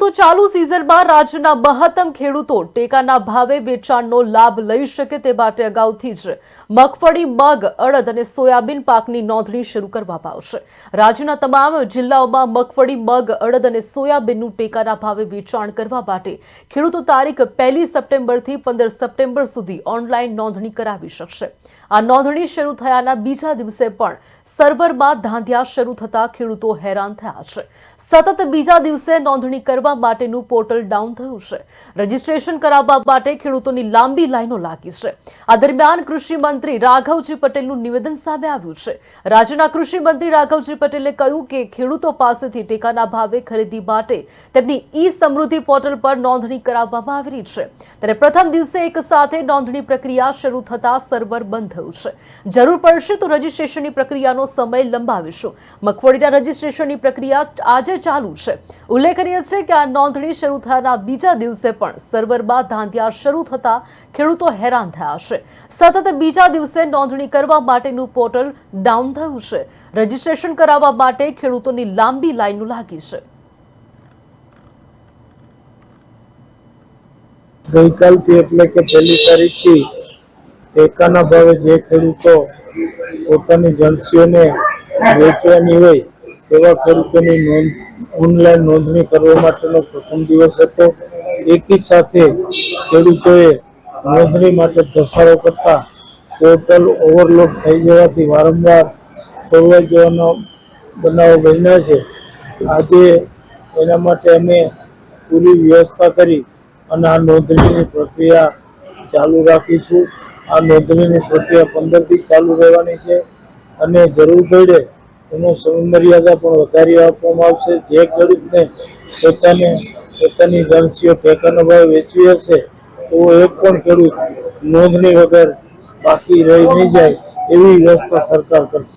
તો ચાલુ સિઝનમાં રાજ્યના મહત્તમ ખેડૂતો ટેકાના ભાવે વેચાણનો લાભ લઈ શકે તે માટે અગાઉથી જ મગફળી, મગ, અડદ અને સોયાબીન પાકની નોંધણી શરૂ કરવામાં આવશે। રાજ્યના તમામ જિલ્લાઓમાં મગફળી, મગ, અડદ અને સોયાબીનનું ટેકાના ભાવે વેચાણ કરવા માટે ખેડૂતો તારીખ 1 સપ્ટેમ્બરથી 15 સપ્ટેમ્બર સુધી ઓનલાઈન નોંધણી કરાવી શકશે। આ નોંધણી શરૂ થયાના બીજા દિવસે પણ સર્વરમાં ધાંધિયા શરૂ થતા ખેડૂતો હેરાન થયા છે। સતત બીજા દિવસે નોંધણી કરવા માટેનું પોર્ટલ ડાઉન થયું છે। રજીસ્ટ્રેશન કરાવવા માટે ખેડૂતોની લાંબી લાઈનો લાગી છે। આ દરમિયાન કૃષિ મંત્રી રાઘવજી પટેલનું નિવેદન સામે આવ્યું છે। રાજ્યના કૃષિ મંત્રી રાઘવજી પટેલે કહ્યું કે ખેડૂતો પાસેથી ટેકાના ભાવે ખરીદી માટે તેમની ઈ સમૃદ્ધિ પોર્ટલ પર નોંધણી કરાવવામાં આવી રહી છે। ત્યારે પ્રથમ દિવસે એક સાથે નોંધણી પ્રક્રિયા શરૂ થતા સર્વર બંધ થયું છે। જરૂર પડશે તો રજીસ્ટ્રેશનની પ્રક્રિયાનો સમય લંબાવીશું। મગફળીના રજીસ્ટ્રેશનની પ્રક્રિયા આજે ચાલુ છે। ઉલ્લેખનીય છે કે આ નોંધણી શરૂ થયાના બીજા દિવસે પણ સર્વરમાં ધાંધિયા શરૂ થતા ખેડૂતો હેરાન થયા છે। સતત બીજા દિવસે નોંધણી કરવા માટેનું પોર્ટલ ડાઉન થયું છે। રજીસ્ટ્રેશન કરાવવા માટે ખેડૂતોની લાંબી લાઈનો લાગી છે। ગઈકાલથી એટલે કે 1 તારીખથી ટેકાના ભાવે જે ખેડૂતો પોતાની જણસીઓને વેચવાની હોય તેવા ખેડૂતોની ઓનલાઈન નોંધણી કરવા માટેનો પ્રથમ દિવસ હતો। એકી સાથે ખેડૂતોએ નોંધણી માટે ધસારો કરતા પોર્ટલ ઓવરલોડ થઈ જવાથી વારંવાર ખોરવાઈ જવાનો બનાવો બન્યા છે। આજે એના માટે અમે પૂરી વ્યવસ્થા કરી અને આ નોંધણીની પ્રક્રિયા ચાલુ રાખીશું। આ નોંધણીની પ્રક્રિયા 15 થી ચાલુ રહેવાની છે અને જરૂર પડે એનો સમયમર્યાદા પણ વધારી આપવામાં આવશે। જે ખેડૂતને પોતાની જણસીઓ ટેકાના ભાવે વેચવી હશે તો એક પણ ખેડૂત નોંધણી વગર બાકી રહી નહીં જાય એવી વ્યવસ્થા સરકાર કરશે।